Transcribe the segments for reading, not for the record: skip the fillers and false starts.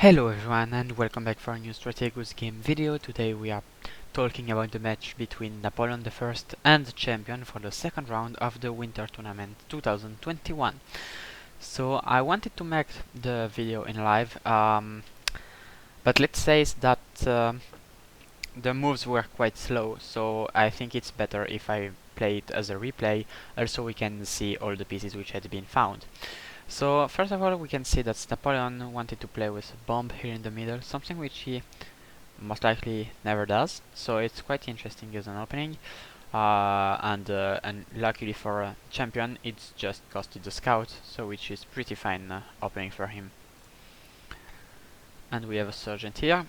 Hello everyone and welcome back for a new Strategos game video. Today we are talking about the match between Napoleon I and the champion for the second round of the Winter Tournament 2021. So I wanted to make the video in live, but let's say that the moves were quite slow, so I think it's better if I play it as a replay, also we can see all the pieces which had been found. So first of all we can see that Napoleon wanted to play with a bomb here in the middle, something which he most likely never does, so it's quite interesting as an opening. And luckily for a champion it's just costed the scout, so which is pretty fine opening for him. And we have a sergeant here,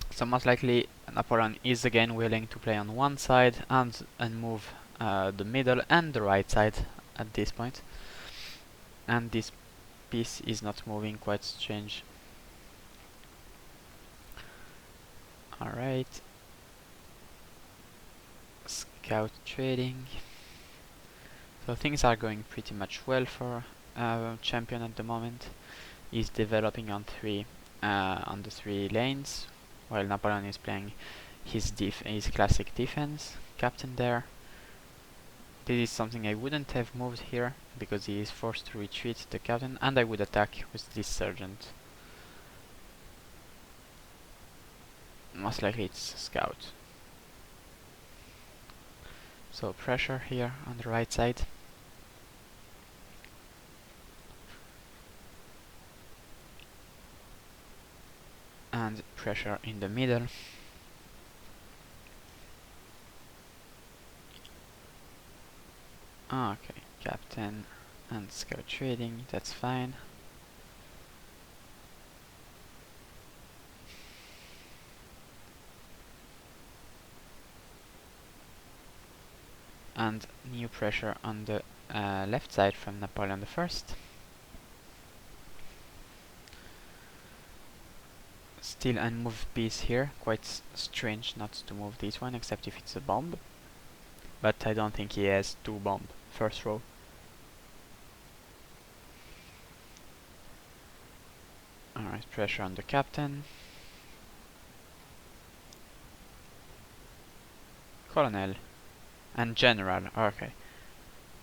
so most likely Napoleon is again willing to play on one side and move the middle and the right side at this point. And this piece is not moving, quite strange. Alright. Scout trading. So things are going pretty much well for champion at the moment. He's developing on the three lanes, while Napoleon is playing his classic defense. Captain there. This is something I wouldn't have moved here, because he is forced to retreat the captain, and I would attack with this sergeant. Most likely it's scout. So pressure here on the right side. And pressure in the middle. Okay, captain and scout trading, that's fine. And new pressure on the left side from Napoleon I. Still unmoved piece here, quite strange not to move this one, except if it's a bomb. But I don't think he has two bomb first row. Alright, pressure on the captain. Colonel. And general, okay.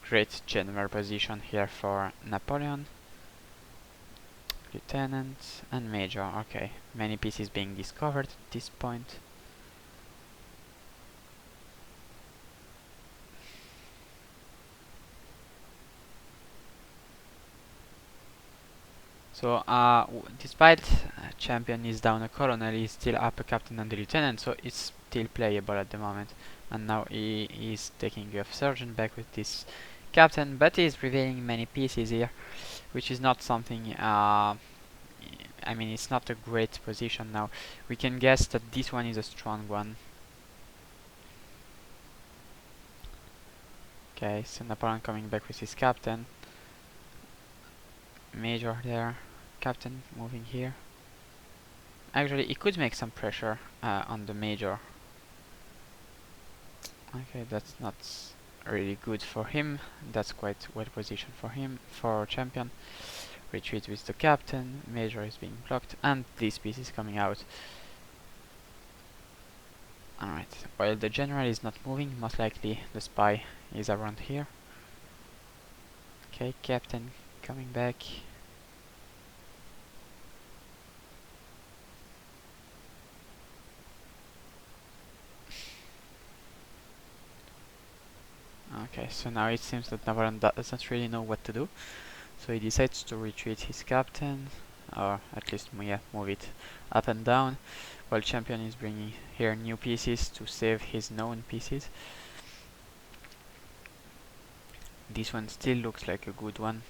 Great general position here for Napoleon. Lieutenant and major, okay. Many pieces being discovered at this point. So, despite champion is down a colonel, he's still up a captain and a lieutenant, so it's still playable at the moment. And now he is taking a sergeant back with this captain, but he's revealing many pieces here, which is not something, I mean, it's not a great position now. We can guess that this one is a strong one. Okay, so Napoleon coming back with his captain. Major there. Captain moving here. Actually, he could make some pressure on the major. Okay, that's not really good for him. That's quite well positioned for him, for champion. Retreat with the captain. Major is being blocked, and this piece is coming out. Alright, while the general is not moving, most likely the spy is around here. Okay, captain coming back. Okay, so now it seems that Napoleon doesn't really know what to do, so he decides to retreat his captain, or at least move it up and down, while champion is bringing here new pieces to save his known pieces. This one still looks like a good one.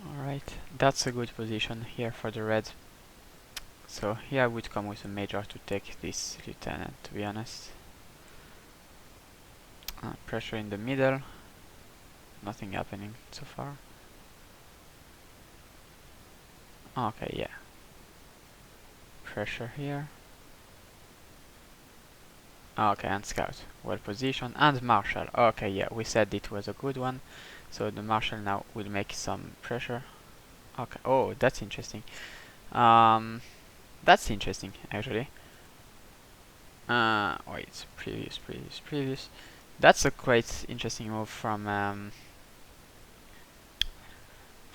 Alright, that's a good position here for the red. So here I would come with a major to take this lieutenant, to be honest. Pressure in the middle. Nothing happening so far. Okay, yeah. Pressure here. Okay, and scout. Well positioned. And marshal. Okay, yeah, we said it was a good one. So the marshal now will make some pressure. Okay. Oh, that's interesting. Um, that's interesting actually. Wait, previous. That's a quite interesting move from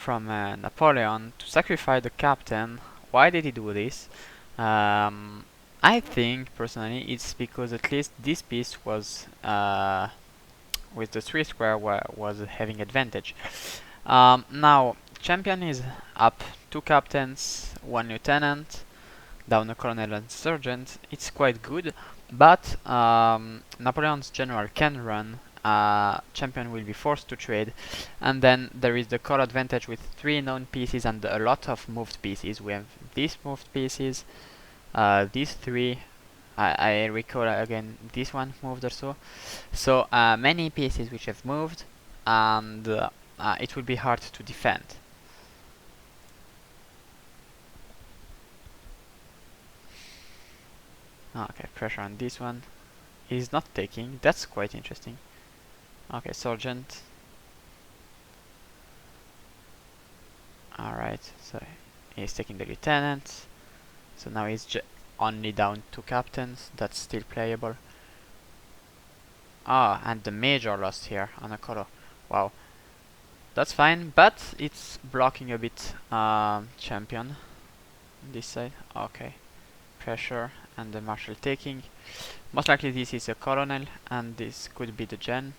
Napoleon to sacrifice the captain. Why did he do this? Um, I think personally it's because at least this piece was with the 3 square was having advantage. Now champion is up 2 captains, 1 lieutenant, down a colonel and sergeant. It's quite good, but Napoleon's general can run. Champion will be forced to trade, and then there is the core advantage with 3 known pieces and a lot of moved pieces. We have these moved pieces, these 3. I recall again this one moved also. So many pieces which have moved, and it will be hard to defend. Okay, pressure on this one. He's not taking. That's quite interesting. Okay, sergeant. Alright, so he's taking the lieutenant. So now he's only down 2 captains. That's still playable. Ah, and the major lost here on a color. Wow. That's fine, but it's blocking a bit champion on this side. Okay. Pressure and the marshal taking. Most likely this is a colonel and this could be the gen.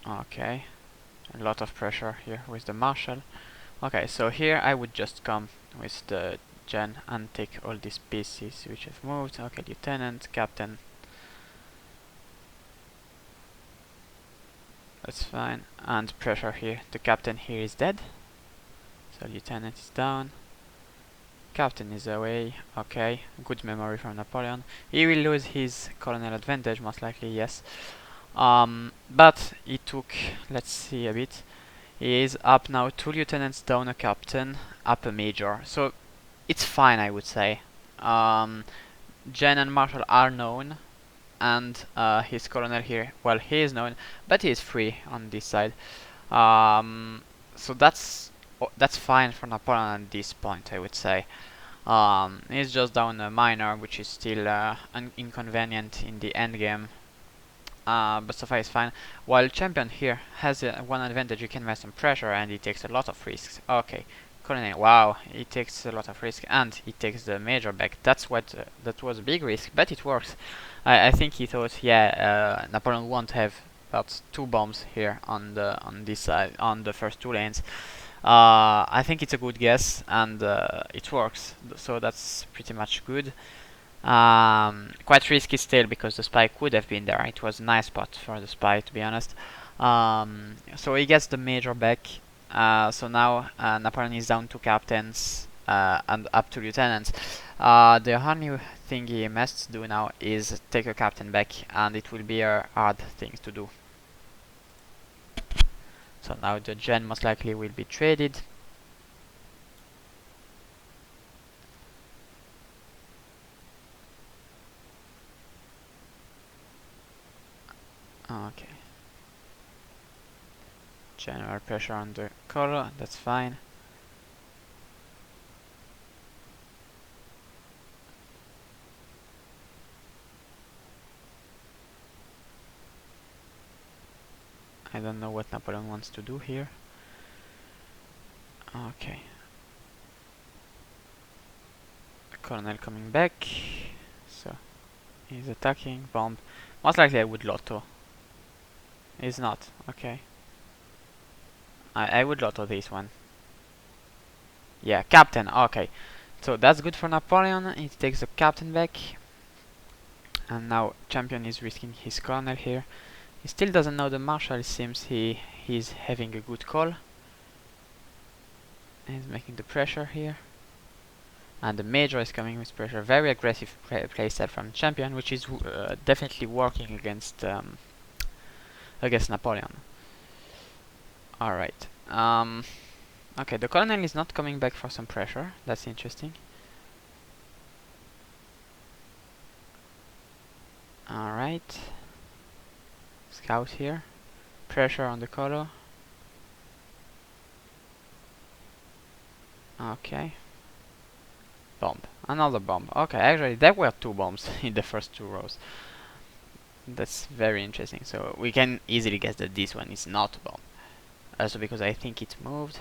Okay, a lot of pressure here with the marshal. Okay, so here I would just come with the gen and take all these pieces which have moved. Okay, lieutenant, captain. That's fine. And pressure here. The captain here is dead. So lieutenant is down. Captain is away. Okay, good memory from Napoleon. He will lose his colonel advantage, most likely, yes. But he took, let's see a bit. He is up now 2 lieutenants, down a captain, up a major. So it's fine, I would say. Gen and Marshal are known, and his colonel here, well, he is known, but he is free on this side. So that's fine for Napoleon at this point, I would say. He's just down a minor, which is still inconvenient in the end game. But so far is fine. While champion here has one advantage, he can make some pressure and he takes a lot of risks. Okay, colonel, wow, he takes a lot of risk and he takes the major back. That's what that was a big risk, but it works. I think he thought, yeah, Napoleon won't have about 2 bombs here on this side on the first 2 lanes. I think it's a good guess and it works. So that's pretty much good. Quite risky still because the spy could have been there. It was a nice spot for the spy, to be honest. So he gets the major back. So now Napoleon is down 2 captains and up to lieutenants. The only thing he must do now is take a captain back, and it will be a hard thing to do. So now the gen most likely will be traded. Okay. General pressure on the color, that's fine. I don't know what Napoleon wants to do here. Okay. Colonel coming back. So he's attacking. Bomb. Most likely I would lotto. He's not. Okay. I would lotto this one. Yeah, captain. Okay. So that's good for Napoleon. He takes the captain back. And now champion is risking his colonel here. He still doesn't know the marshal. It seems he's having a good call. He's making the pressure here. And the major is coming with pressure. Very aggressive playset from champion, which is definitely working against Napoleon. Alright. Okay, the colonel is not coming back for some pressure. That's interesting. Alright. Scout here. Pressure on the color. Okay. Bomb. Another bomb. Okay, actually there were 2 bombs in the first 2 rows. That's very interesting. So we can easily guess that this one is not a bomb. Also because I think it moved.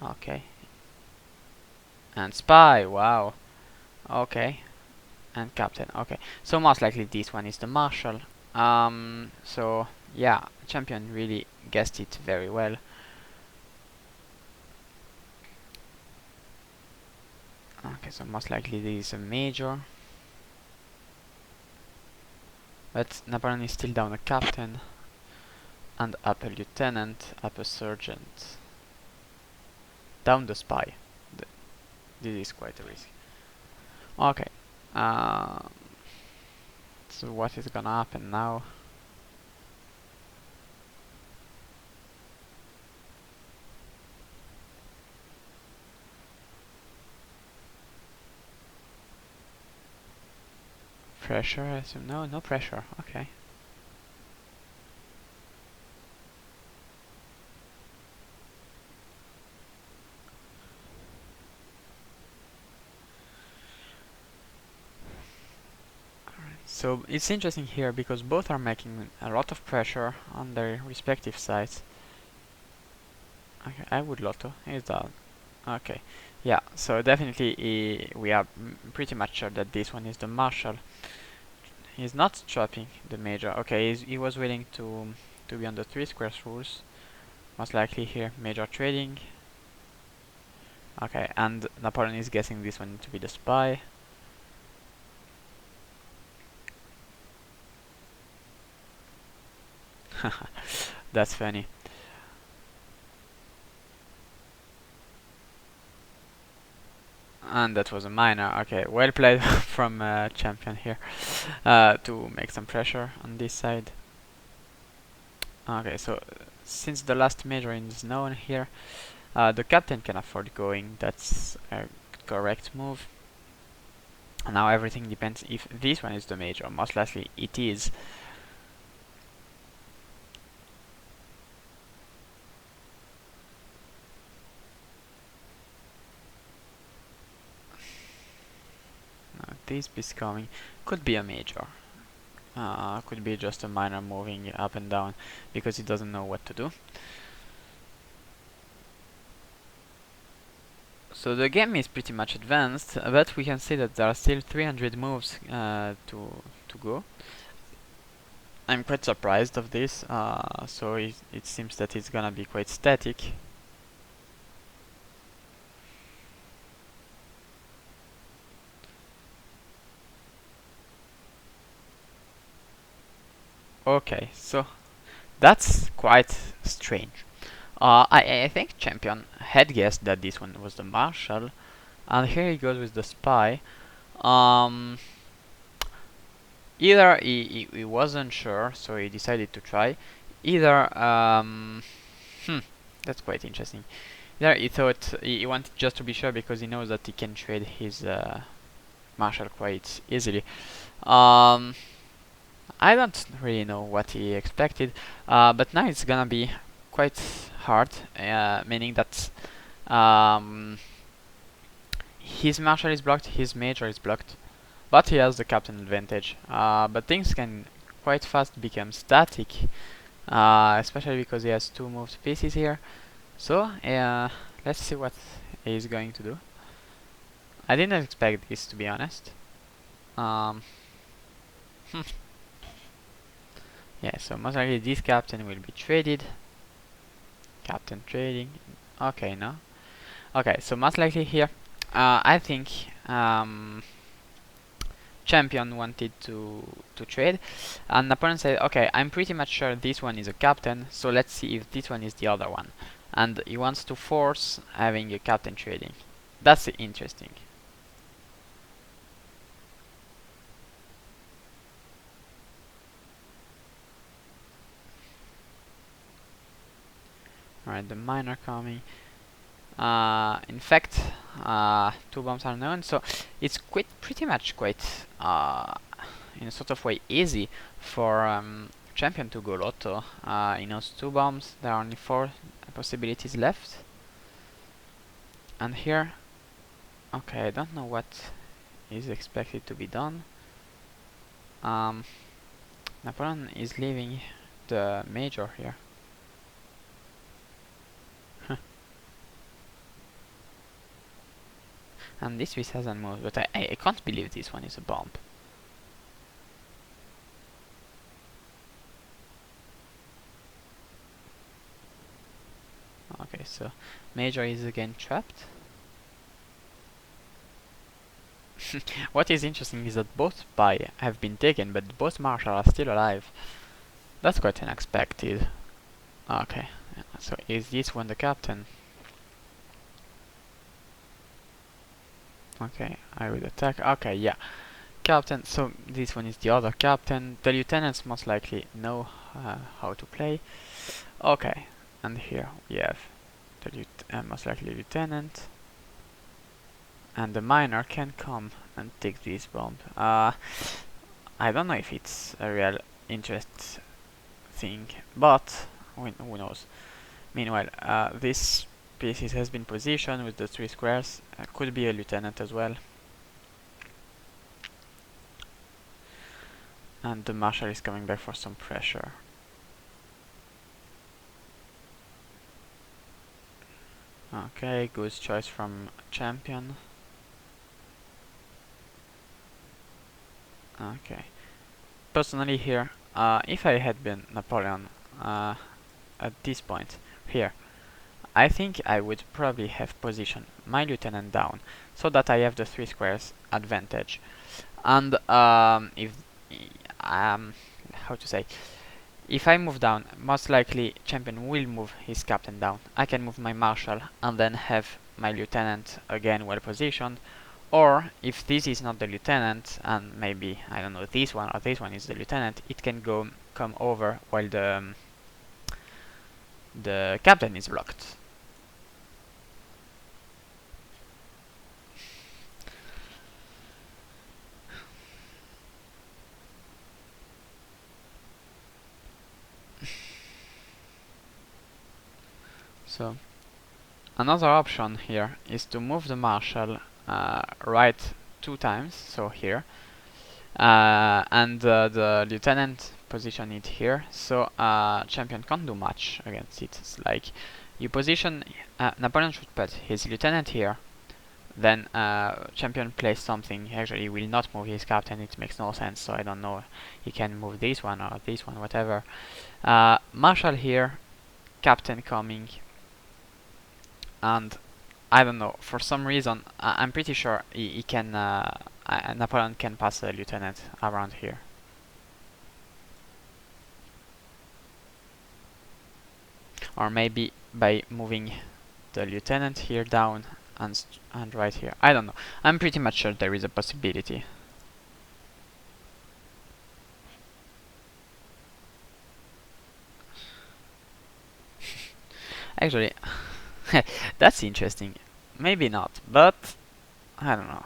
Okay. And spy, wow. Okay. And captain, okay. So most likely this one is the marshal. So yeah, champion really guessed it very well. Okay, so most likely this is a major. But Napoleon is still down a captain. And up a lieutenant, up a sergeant. Down the spy. This is quite a risk. Okay. So what is gonna happen now? Pressure, I assume. No, no pressure. Okay. So it's interesting here because both are making a lot of pressure on their respective sides. Okay, I would lotto. He's down. Okay. Yeah, so definitely we are pretty much sure that this one is the marshal. He's not chopping the major. Okay, he was willing to be on the 3 squares rules. Most likely here, major trading. Okay, and Napoleon is guessing this one to be the spy. That's funny. And that was a minor. Okay, well played from Champion here to make some pressure on this side. Okay, so since the last major is known here, the captain can afford going. That's a correct move. And now everything depends if this one is the major. Most likely it is. This piece coming could be a major. Could be just a minor moving up and down because he doesn't know what to do. So the game is pretty much advanced, but we can see that there are still 300 moves to go. I'm quite surprised of this, so it seems that it's gonna be quite static. Okay, so that's quite strange. I think Champion had guessed that this one was the Marshal, and here he goes with the Spy. Either he wasn't sure, so he decided to try. Either, that's quite interesting. Either he thought he wanted just to be sure because he knows that he can trade his Marshal quite easily. I don't really know what he expected, but now it's gonna be quite hard, meaning that his marshal is blocked, his major is blocked, but he has the captain advantage. But things can quite fast become static, especially because he has 2 moved pieces here. So let's see what he's going to do. I didn't expect this, to be honest. Yeah, so most likely this captain will be traded. Captain trading. Okay, no. Okay, so most likely here, I think Champion wanted to trade, and Napoleon said, "Okay, I'm pretty much sure this one is a captain, so let's see if this one is the other one." And he wants to force having a captain trading. That's interesting. Alright, the minor coming. In fact, 2 bombs are known, so it's pretty much quite, in a sort of way, easy for champion to go lotto. He knows 2 bombs. There are only 4 possibilities left. And here, okay, I don't know what is expected to be done. Napoleon is leaving the major here. And this piece hasn't moved, but I can't believe this one is a bomb. Okay, so major is again trapped. What is interesting is that both spy have been taken, but both marshal are still alive. That's quite unexpected. Okay, so is this one the captain? Okay, I will attack. Okay, yeah. Captain, so this one is the other captain. The lieutenants most likely know how to play. Okay, and here we have the most likely lieutenant. And the miner can come and take this bomb. I don't know if it's a real interest thing, but who knows. Meanwhile, this piece has been positioned with the 3 squares. Could be a lieutenant as well. And the marshal is coming back for some pressure. Okay, good choice from championn. Okay. Personally here, if I had been Napoleon at this point here, I think I would probably have positioned my lieutenant down so that I have the 3 squares advantage. And if how to say, if I move down, most likely championn will move his captain down. I can move my marshal and then have my lieutenant again well positioned. Or if this is not the lieutenant, and maybe I don't know, this one or this one is the lieutenant, it can come over while the captain is blocked. So another option here is to move the marshal right 2 times, so here, and the lieutenant position it here, so championn can't do much against it. It's like you position Napoleon should put his lieutenant here, then championn plays something. Actually, he will not move his captain, it makes no sense, so I don't know, he can move this one or this one, whatever. Marshal here, captain coming, and I don't know, for some reason I'm pretty sure he can Napoleon can pass a lieutenant around here. Or maybe by moving the lieutenant here down and right here. I don't know. I'm pretty much sure there is a possibility. Actually, that's interesting. Maybe not, but I don't know.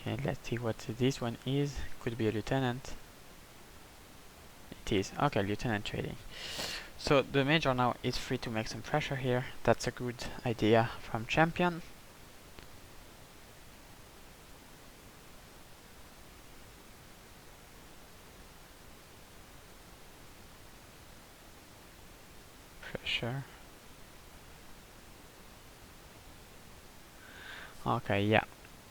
Okay, let's see what this one is. Could be a lieutenant. It is. Okay, lieutenant trading. So the major now is free to make some pressure here. That's a good idea from championn. Pressure. Okay, yeah.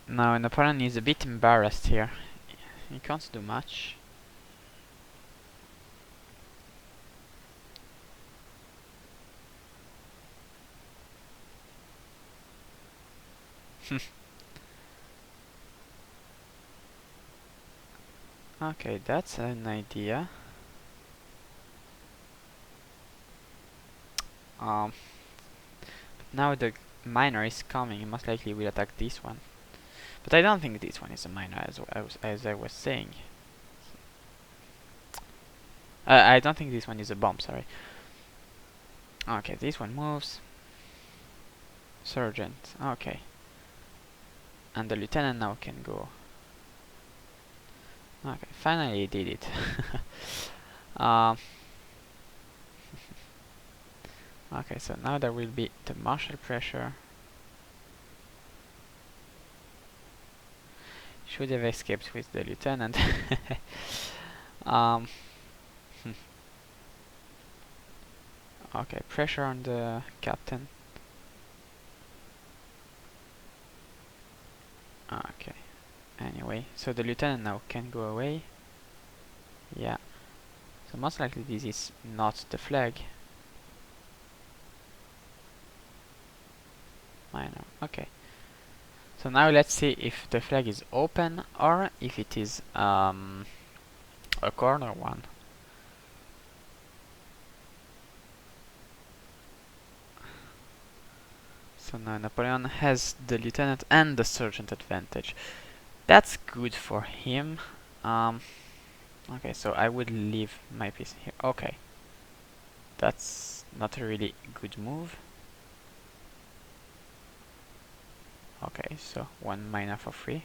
Now Napoleon is a bit embarrassed here. He can't do much. Okay, that's an idea. Now the miner is coming, most likely will attack this one. But I don't think this one is a miner, as I was saying. I don't think this one is a bomb, sorry. Okay, this one moves. Sergeant, okay. And the lieutenant now can go. Okay, finally he did it. um, okay, so now there will be the martial pressure. Should have escaped with the lieutenant. um, okay, pressure on the captain. Okay, anyway, so the lieutenant now can go away. Yeah, so most likely this is not the flag. Minor, okay. So now let's see if the flag is open or if it is a corner one. So now Napoleon has the lieutenant and the sergeant advantage. That's good for him. Okay, so I would leave my piece here. Okay, that's not a really good move. Okay, so 1 minor for free.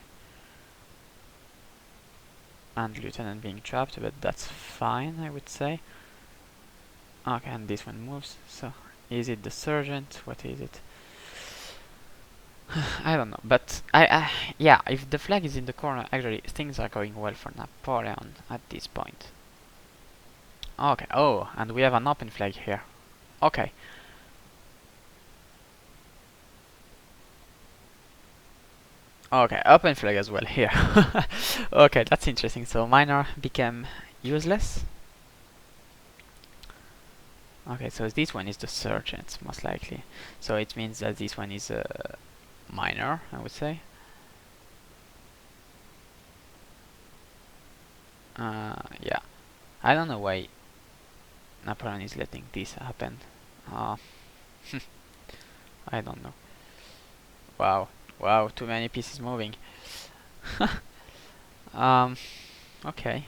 And lieutenant being trapped, but that's fine, I would say. Okay, and this one moves. So is it the sergeant? What is it? I don't know, but yeah, if the flag is in the corner, actually things are going well for Napoleon at this point. Okay, oh, and we have an open flag here. Okay. Okay, open flag as well here. Okay, that's interesting. So minor became useless. Okay, so this one is the sergeant, most likely. So it means that this one is a minor, I would say. Yeah. I don't know why Napoleon is letting this happen. I don't know. Wow. Wow, too many pieces moving. Okay.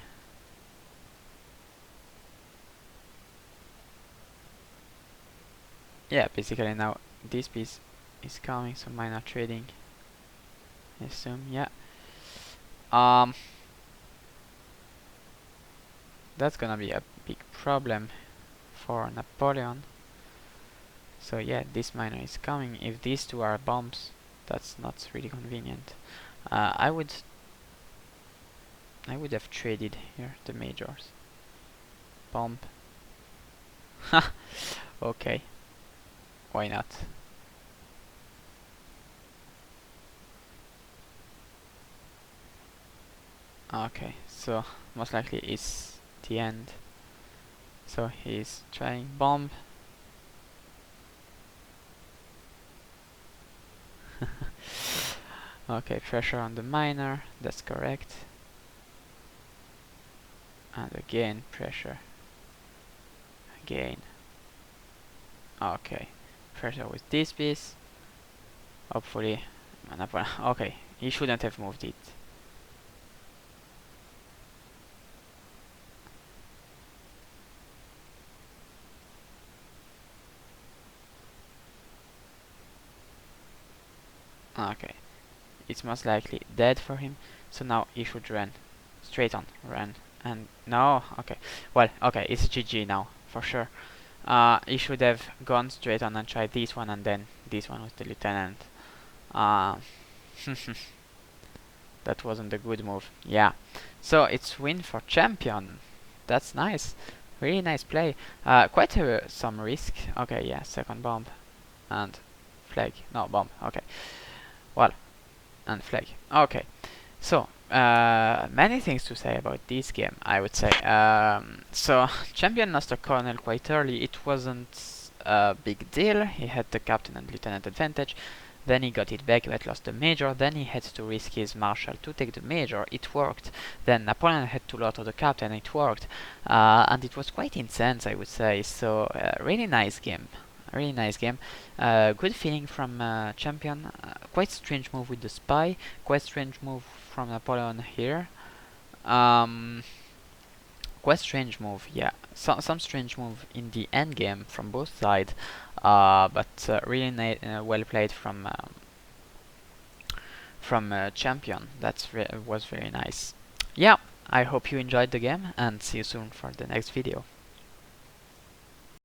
Yeah, basically now this piece is coming, so minor trading. I assume, yeah. That's gonna be a big problem for Napoleon. So yeah, this minor is coming. If these two are bombs, that's not really convenient. I would have traded here the majors. Bomb. Okay. Why not? Okay, so most likely it's the end. So he's trying bomb. Okay, pressure on the minor, that's correct. And again, pressure. Again. Okay, pressure with this piece. Hopefully, okay, he shouldn't have moved it. Okay, it's most likely dead for him, so now he should run. Straight on, run. And no, okay. Well, okay, it's GG now, for sure. He should have gone straight on and tried this one and then this one with the lieutenant. That wasn't a good move. Yeah. So it's win for championn. That's nice. Really nice play. Quite some risk. Okay, yeah, second bomb. And flag. No, bomb. Okay. Well, and flag. Okay. So, many things to say about this game, I would say. So, championn lost a colonel quite early. It wasn't a big deal. He had the captain and lieutenant advantage. Then he got it back but lost the major. Then he had to risk his marshal to take the major. It worked. Then Napoleon had to lotto the captain. It worked. And it was quite intense, I would say. So, really nice game. Really nice game. Good feeling from championn. Quite strange move with the spy. Quite strange move from Napoleon here. Quite strange move, yeah. some strange move in the end game from both sides, but really well played from Champion. Was very nice. Yeah, I hope you enjoyed the game and see you soon for the next video.